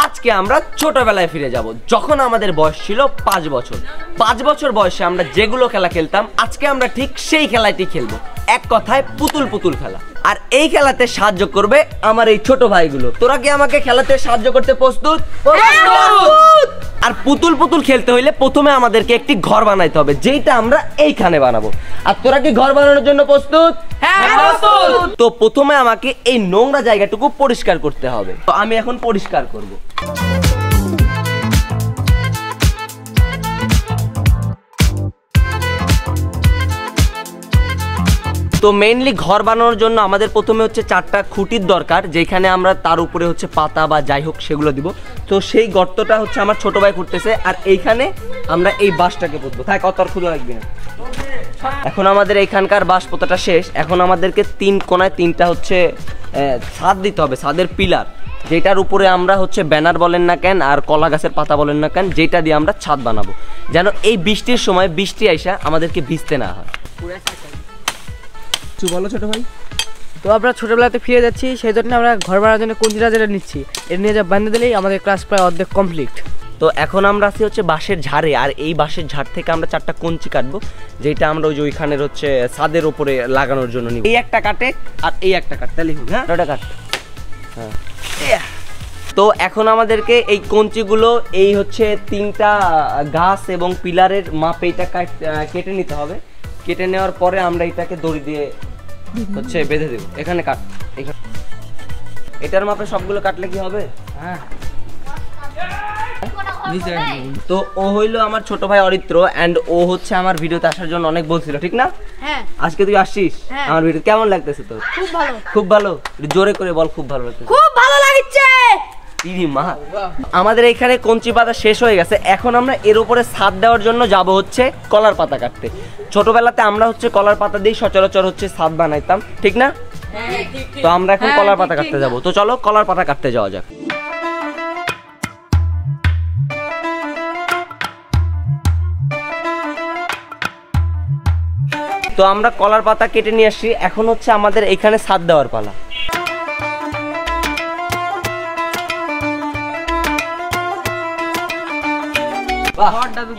আজকে আমরা ছোটবেলায় ফিরে যাব, যখন আমাদের বয়স ছিল 5 বছর। 5 বছর বয়সে আমরা যেগুলো খেলা খেলতাম, আজকে আমরা ঠিক সেই খেলাটি খেলবো। এক কথায় পুতুল পুতুল খেলা। আর এই খেলাতে সাহায্য করবে আমার এই ছোট ভাইগুলো। তোরা কি আমাকে খেলাতে সাহায্য করতে প্রস্তুত? আর পুতুল পুতুল খেলতে হইলে প্রথমে আমাদেরকে একটি ঘর বানাইতে হবে, যেটা আমরা এইখানে বানাবো। আর তোরা কি ঘর বানানোর জন্য প্রস্তুত? তো প্রথমে আমাকে এই নোংরা জায়গাটুকু পরিষ্কার করতে হবে। তো আমি এখন পরিষ্কার করব। তো মেইনলি ঘর বানানোর জন্য আমাদের প্রথমে হচ্ছে 4টা খুঁটির দরকার, যেখানে আমরা তার উপরে হচ্ছে পাতা বা যাই হোক সেগুলো দিব। তো সেই গর্তটা হচ্ছে আমার ছোট ভাই খুঁড়তেছে, আর এইখানে আমরা এই বাঁশটাকে পুঁতবো। থাক, অত আর খুঁজে লাগবে না। এখন আমাদের এইখানকার বাঁশ পোতাটা শেষ। এখন আমাদেরকে 3 কোণায় 3টা হচ্ছে ছাদ দিতে হবে, ছাদের পিলার, যেটার উপরে আমরা হচ্ছে ব্যানার বলেন না কেন আর কলা গাছের পাতা বলেন না কেন, যেটা দিয়ে আমরা ছাদ বানাবো, যেন এই বৃষ্টির সময় বৃষ্টি আইসা আমাদেরকে ভিজতে না হয়। বলো ছোট ভাই। তো আমরা ছোটবেলাতে ফিরে যাচ্ছি, সেই জন্য আমরা ঘর বানানোর জন্য কঞ্চিটা যেটা নিচ্ছি, এটা নিয়ে যা বানিয়ে দিলেই আমাদের ক্লাস প্রায় অর্ধেক কমপ্লিট। তো এখন আমরা আছি হচ্ছে বাঁশের ঝাড়ে, আর এই বাঁশের ঝাড় থেকে আমরা 4টা কঞ্চি কাটবো, যেটা আমরা ওই যে ওইখানের হচ্ছে ছাদের উপরে লাগানোর জন্য নিব। এই একটা কাটে আর এই একটা কাট, তাহলে হ্যাঁ ওটা কাট। হ্যাঁ, তো এখন আমাদেরকে এই কঞ্চিগুলো এই হচ্ছে 3টা গাছ এবং পিলারের মাপে এটা কেটে নিতে হবে। কেটে নেওয়ার পরে আমরা এটাকে দড়ি দিয়ে হচ্ছে বেঁধে দেব। এখানে কাট, এটার মাপে সবগুলো কাটলে কি হবে? হ্যাঁ। তো ও হইলো আমার ছোট ভাই অরিত্র, এন্ড ও হচ্ছে আমার ভিডিওতে আসার জন্য অনেক বলছিল, ঠিক না? হ্যাঁ। আজকে তুই আসছিস আমার ভিডিও, কেমন লাগতেছে তোর? খুব ভালো। খুব ভালো? জোরে করে বল, খুব ভালো লাগতেছে। খুব ভালো লাগছে। আমাদের এখানে কঞ্চি পাতা শেষ হয়ে গেছে। এখন আমরা এর উপরে ছাদ দেওয়ার জন্য যাব হচ্ছে কলার পাতা কাটতে। ছোটবেলাতে আমরা হচ্ছে কলার পাতা দিয়ে সচরাচর হচ্ছে ছাদ বানাইতাম, ঠিক না? তো আমরা এখন কলার পাতা কাটতে যাব। তো চলো কলার পাতা কাটতে যাওয়া যাক। তো আমরা কলার পাতা কেটে নিয়ে আসছি। এখন হচ্ছে আমাদের এখানে ছাদ দেওয়ার পালা।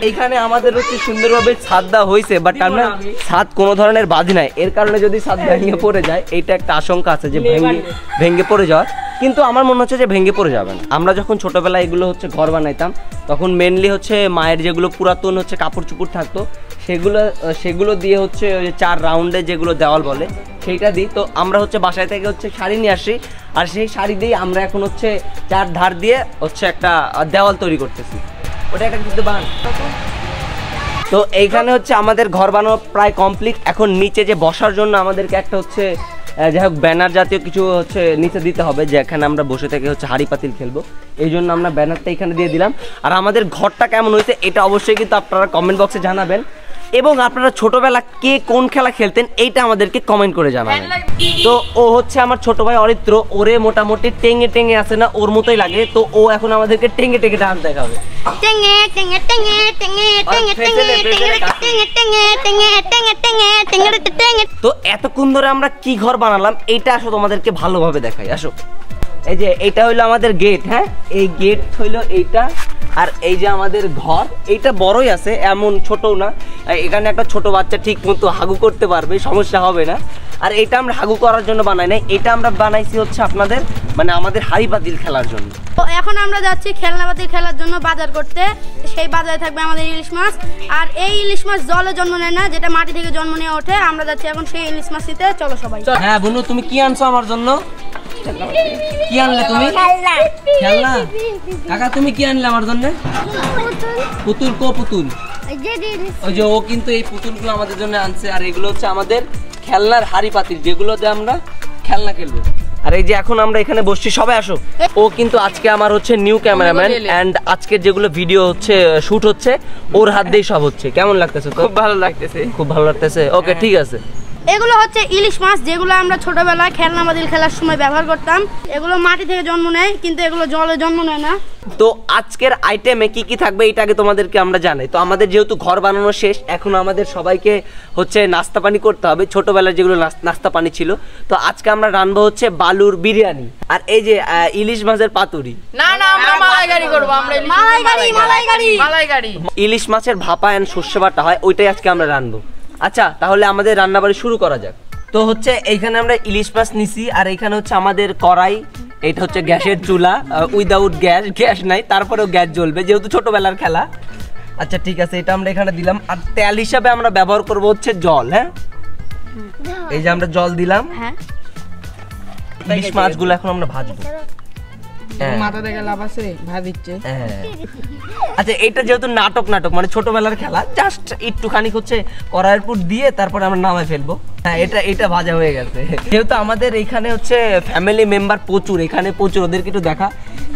এইখানে আমাদের হচ্ছে সুন্দরভাবে ছাদ দেওয়া হয়েছে, বাট আমরা ছাদ কোনো ধরনের বাঁধি নাই। এর কারণে যদি ছাদ ভেঙে পড়ে যায়, এইটা একটা আশঙ্কা আছে যে ভেঙে পড়ে যাওয়ার, কিন্তু আমার মনে হচ্ছে যে ভেঙে পড়ে যাবে না। আমরা যখন ছোটবেলায় এগুলো হচ্ছে ঘর বানাইতাম, তখন মেনলি হচ্ছে মায়ের যেগুলো পুরাতন হচ্ছে কাপড় চুপড় থাকতো, সেগুলো দিয়ে হচ্ছে 4 রাউন্ডে যেগুলো দেওয়াল বলে সেইটা দিই। তো আমরা হচ্ছে বাসায় থেকে হচ্ছে শাড়ি নিয়ে আসি, আর সেই শাড়ি দিয়ে আমরা এখন হচ্ছে 4 ধার দিয়ে হচ্ছে একটা দেওয়াল তৈরি করতেছি। ওটা একটা কিন্তু বান। তো এইখানে হচ্ছে আমাদের ঘর বানানো প্রায় কমপ্লিট। এখন নিচে যে বসার জন্য আমাদেরকে একটা হচ্ছে যাই হোক ব্যানার জাতীয় কিছু হচ্ছে নিচে দিতে হবে, যেখানে আমরা বসে থেকে হচ্ছে হাঁড়ি পাতিল খেলবো। এই জন্য আমরা ব্যানারটা এখানে দিয়ে দিলাম। আর আমাদের ঘরটা কেমন হয়েছে এটা অবশ্যই কিন্তু আপনারা কমেন্ট বক্সে জানাবেন, এবং আপনারা ছোটবেলা কে কোন খেলা খেলতেন এইটা আমাদেরকে কমেন্ট করে জানাবেন। তো ও হচ্ছে আমার ছোট ভাই অরিত্র, ওরে মোটামুটি টেঙে টেঙে আছে না ওর মতোই লাগে। তো ও এখন আমাদেরকে টেঙে টেঙে ডান্স দেখাবে। তো এতক্ষণ ধরে আমরা কি ঘর বানালাম এইটা আসো তোমাদেরকে ভালোভাবে দেখাই। আসো, এই যে এইটা হইলো আমাদের গেট। হ্যাঁ, এই গেট হইলো এইটা, আর এই যে আমাদের ঘর, এইটা বড়ই আছে, এমন ছোটও না। এখানে একটা ছোট বাচ্চা ঠিক মতো হাগু করতে পারবে, সমস্যা হবে না। আর এটা আমরা হাগু করার জন্য বানাই নাই, এটা আমরা বানাইছি হচ্ছে আপনাদের মানে আমাদের হাড়ি পাতিল খেলার জন্য। তো এখন আমরা যাচ্ছি খেলনা পাতিল খেলার জন্য বাজার করতে। সেই বাজারে থাকবে আমাদের ইলিশ মাছ, আর এই ইলিশ মাছ জলে জন্ম নেয় না, যেটা মাটি থেকে জন্ম নিয়ে ওঠে। আমরা যাচ্ছি এখন সেই ইলিশ মাছ নিতে। চলো সবাই। হ্যাঁ বুনু, তুমি কি আনছো আমার জন্য? কি আনলে তুমি? খেলনা। কাকা তুমি কি আনলে আমার জন্য? পুতুল। কো পুতুল? ওই যে ও কিন্তু এই পুতুলগুলো আমাদের জন্য আনছে। আর এগুলো হচ্ছে আমাদের খেলনার হাড়ি পাতিল, যেগুলো দিয়ে আমরা খেলনা খেলবো। আর এই যে এখন আমরা এখানে বসছি, সবাই আসো। ও কিন্তু আজকে আমার হচ্ছে নিউ ক্যামেরাম্যান, এন্ড আজকের যেগুলো ভিডিও হচ্ছে শুট হচ্ছে ওর হাত দিয়েই সব হচ্ছে। কেমন লাগতেছে? খুব ভালো লাগতেছে। খুব ভালো লাগতেছে, ওকে ঠিক আছে। এগুলো হচ্ছে ইলিশ মাছ, যেগুলো আমরা ছোটবেলায় খেলনা বাদল খেলার সময় ব্যবহার করতাম। এগুলো মাটি থেকে জন্ম নেয়, কিন্তু এগুলো জলে জন্ম নেয় না। তো আজকের আইটেমে কি কি থাকবে এটা আগে তোমাদেরকে আমরা জানাই। তো আমাদের যেহেতু ঘর বানানো শেষ, এখন আমাদের সবাইকে হচ্ছে নাস্তা পানি করতে হবে, ছোটবেলায় যেগুলো নাস্তা পানি ছিল। তো আজকে আমরা রান্নাবো হচ্ছে বালুর বিরিয়ানি, আর এই যে ইলিশ মাছের পাতুরি। না না, আমরা মালাইকারি করব। আমরা মালাইকারি ইলিশ মাছের ভাপা এন্ড সর্ষে বাটা হয়, ওইটাই আজকে আমরা রান্নাবো। আচ্ছা, তাহলে আমাদের রান্নাবাড়ি শুরু করা যাক। তো হচ্ছে এইখানে আমরা ইলিশ মাছ নিছি, আর এইখানে হচ্ছে আমাদের কড়াই, এটা হচ্ছে গ্যাসের চুলা, উইদাউট গ্যাস নাই, তারপরেও গ্যাস জ্বলবে যেহেতু ছোটবেলার খেলা। আচ্ছা ঠিক আছে, এটা আমরা এখানে দিলাম। আর তেল হিসাবে আমরা ব্যবহার করব হচ্ছে জল। হ্যাঁ, এই যে আমরা জল দিলাম। হ্যাঁ, ইলিশ মাছগুলো এখন আমরা ভাজবো। মাথা থেকে লাভ আছে, ভাজিচ্ছে। আচ্ছা, এটা যেহেতু নাটক মানে ছোটবেলার খেলা, জাস্ট একটুখানি হচ্ছে কড়াইয়ের উপর দিয়ে তারপরে আমরা নামায় ফেলবো। হ্যাঁ, এটা ভাজা হয়ে গেছে। যেহেতু আমাদের এখানে হচ্ছে ফ্যামিলি মেম্বার প্রচুর, এখানে প্রচুর, ওদেরকে একটু দেখা।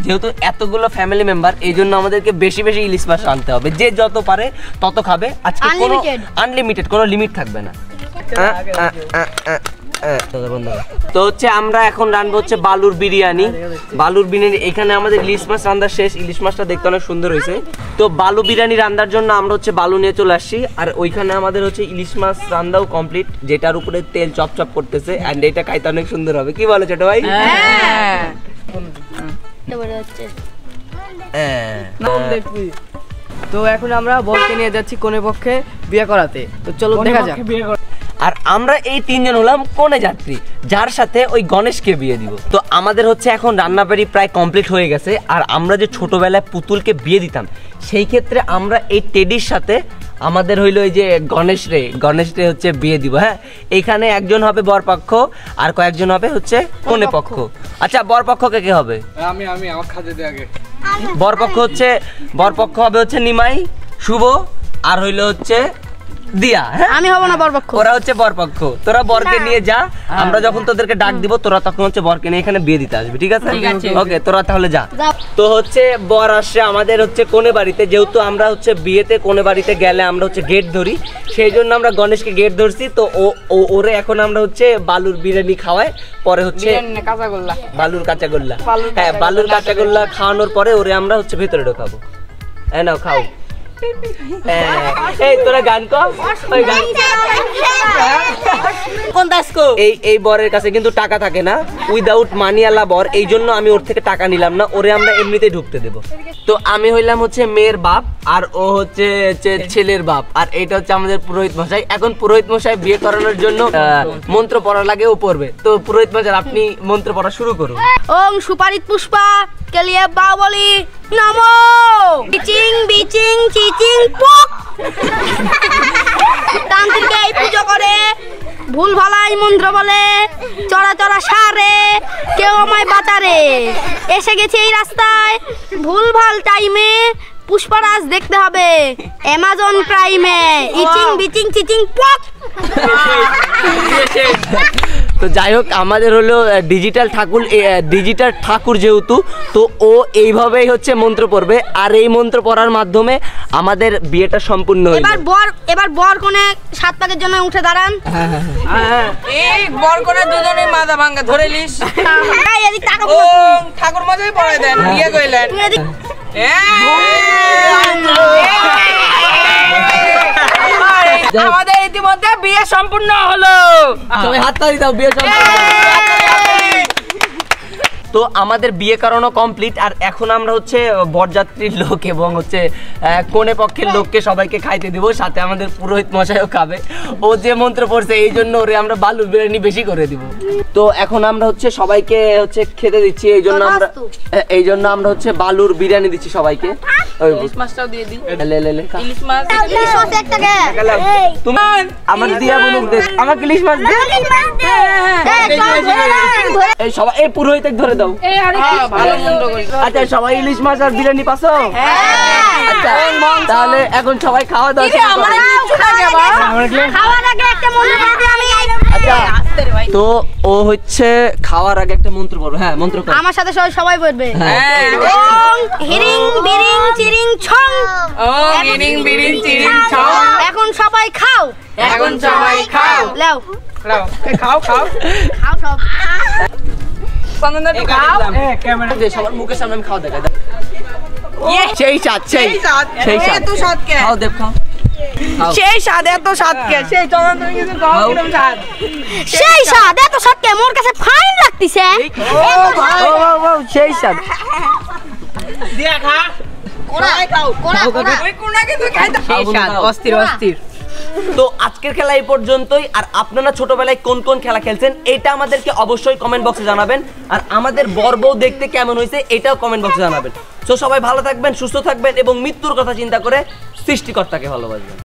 যেহেতু এতগুলো ফ্যামিলি মেম্বার, এই জন্য আমাদেরকে বেশি বেশি ইলিশ মাছ আনতে হবে। যে যত পারে তত খাবে। আজকে কোনো আনলিমিটেড, কোনো লিমিট থাকবে না। তো হচ্ছে আমরা এখন রান্না হচ্ছে বালুর বিরিয়ানি। এখানে আমাদের ইলিশ মাছ রান্না শেষ। ইলিশ মাছটা দেখতে অনেক সুন্দর হয়েছে। তো বালু বিরিয়ানি রান্নার জন্য আমরা হচ্ছে বালু নিয়ে চলে আসছি, আর ওইখানে আমাদের হচ্ছে ইলিশ মাছ রান্নাও কমপ্লিট, যেটার উপরে তেল চপচপ করতেছে। এন্ড এটা খাইতে অনেক সুন্দর হবে। কি বলো ছোট ভাই? তো এখন আমরা বরকে নিয়ে যাচ্ছি কোনে পক্ষে বিয়ে করাতে। তো চলো দেখা যাক। আর আমরা এই তিনজন হলাম কনে যাত্রী, যার সাথে ওই গণেশকে বিয়ে দিব। তো আমাদের হচ্ছে এখন রান্নাবাড়ি প্রায় কমপ্লিট হয়ে গেছে। আর আমরা যে ছোটবেলায় পুতুলকে বিয়ে দিতাম, সেই ক্ষেত্রে আমরা এই টেডির সাথে আমাদের হইলো এই যে গণেশ রে হচ্ছে বিয়ে দিব। হ্যাঁ, এখানে একজন হবে বরপক্ষ আর কয়েকজন হবে হচ্ছে কনে পক্ষ। আচ্ছা, বরপক্ষকে কে হবে? আমি আমার খাজে দে আগে। বরপক্ষ হবে হচ্ছে নিমাই, শুভ আর হইলো হচ্ছে দিয়া। আমি হব না বরপক্ষ, ওরা হচ্ছে বরপক্ষ। তোরা বরকে নিয়ে যা, আমরা যখন তোদেরকে ডাক দিব তোরা তখন হচ্ছে বরকে নিয়ে এখানে বিয়ে দিতে আসবে। ঠিক আছে? ওকে, তোরা তাহলে যা। তো হচ্ছে বর আসছে আমাদের হচ্ছে কোনে বাড়িতে। যেহেতু আমরা হচ্ছে বিয়েতে কোনে বাড়িতে গেলে আমরা হচ্ছে গেট ধরি, সেই জন্য আমরা গণেশকে গেট ধরছি। তো ওরে এখন আমরা হচ্ছে বালুর বিরিয়ানি খাওয়াই, পরে হচ্ছে বালুর কাঁচাগোল্লা। হ্যাঁ, বালুর কাঁচাগোল্লা খাওয়ানোর পরে ওরে আমরা হচ্ছে ভেতরে ঢোকাবো। হ্যাঁ, নাও খাও। এই তোরা গান কর। এই বরের কাছে কিন্তু টাকা থাকে না, উইদাউট মানি আলা বর। এই জন্য আমি ওর থেকে টাকা নিলাম না, ওরে আমরা এমনিতেই ঢুকতে দেবো। তো আমি হইলাম হচ্ছে মেয়ের বাপ, আর ও হচ্ছে ছেলের বাপ, আর এটা হচ্ছে আমাদের পুরোহিত মশাই। এখন পুরোহিত মশাই বিয়ে করানোর জন্য মন্ত্র পড়া লাগে, ও পড়বে। তো পুরোহিত মশাই, আপনি মন্ত্র পড়া শুরু করুন। ওম সুপারিত পুষ্পা কেলিয়ে বাবলি নমো বিচিং বিচিং চিচিং পক। তান্ত্রিকে এই পুজো করে, ভুল ভালাই মন্ত্র বলে, চড়া চড়া সারে, কেউ আমায় বাঁচারে। এসে গেছে এই রাস্তায় ভুল ভাল টাইমে, পুষ্পারাজ দেখতে হবে অ্যামাজন প্রাইমে। ইচিং বিচিং চিচিং পক। তো যাই হোক, আমাদের হলো ডিজিটাল ঠাকুর যেহেতু, তো ও এইভাবেই হচ্ছে মন্ত্র পড়বে, আর এই মন্ত্র পড়ার মাধ্যমে আমাদের বিয়েটা সম্পূর্ণ হয়ে যাবে। এবার বর কোনে 7 পাকের জন্য উঠে দাঁড়ান। এই বর কোনে দুজনে মাথা ভাঙা ধরে লিস। এদিক টাকা ঠাকুর মশাই পড়াই দেন, বিয়ে কইলেন। আমাদের ইতিমধ্যে বিয়ে সম্পূর্ণ হলো। সবাই হাততালি দাও, বিয়ে সম্পূর্ণ। তো আমাদের বিয়ে করানো কমপ্লিট, আর এখন আমরা হচ্ছে বরযাত্রীর লোক এবং হচ্ছে কোনে পক্ষের লোককে সবাইকে খাইতে দিব, সাথে আমাদের পুরোহিত মশাইও খাবে। ও যে মন্ত্র পড়ছে এই জন্য ওরে আমরা বালুর বিরিয়ানি বেশি করে দিব। তো এখন আমরা হচ্ছে সবাইকে হচ্ছে খেতে দিচ্ছি, এই জন্য আমরা হচ্ছে বালুর বিরিয়ানি দিচ্ছি সবাইকে। ইলিশ মাছটাও দিয়ে দিই। ইলিশ মাছ একটা গে তুমি আমার দিয়া বলুক দে, আমাকে ইলিশ মাছ দে। এই সবাই এই পুরোহিত ধরে দাও। আচ্ছা, সবাই ইলিশ মাছ আর বিরিয়ানি পাছো? আচ্ছা, তাহলে এখন সবাই খাওয়া দাওয়া। আচ্ছা, তো ও হচ্ছে খাওয়ার আগে একটা মন্ত্র পড়বে। হ্যাঁ, মন্ত্র পড়ো। আমার সাথে সবাই পড়বে। ওং হিরিং বিরিং চিরিং ছং। ওং হিরিং বিরিং চিরিং ছং। এখন সবাই খাও। এখন সবাই খাও। লাও খাও খাও খাও সব চন্দন একটু খাও ক্যামেরা দে, সবার মুখের সামনে আমি খাওয়া দেখাই দাও। সেই স্বাদ, সেই স্বাদ। এত স্বাদ কে খাও দেব, খাও। খাও। সেই স্বাদ এত স্বাদ কে সেই চন্দন তুমি কিছু খাও খাও। কিরম স্বাদ সেই স্বাদ এত স্বাদ কে মোর কাছে ফাইন লাগতিছে ও সেই স্বাদ। দিয়া খা কোনা খাও কোনা কোনা ওই কোনা কিন্তু খাইতে সেই স্বাদ অস্থির অস্থির। তো আজকের খেলা এই পর্যন্তই। আর আপনারা ছোটবেলায় কোন কোন খেলা খেলছেন এটা আমাদেরকে অবশ্যই কমেন্ট বক্সে জানাবেন। আর আমাদের বর বউ দেখতে কেমন হয়েছে এটাও কমেন্ট বক্সে জানাবেন। তো সবাই ভালো থাকবেন, সুস্থ থাকবেন এবং মৃত্যুর কথা চিন্তা করে সৃষ্টিকর্তাকে ভালোবাসবেন।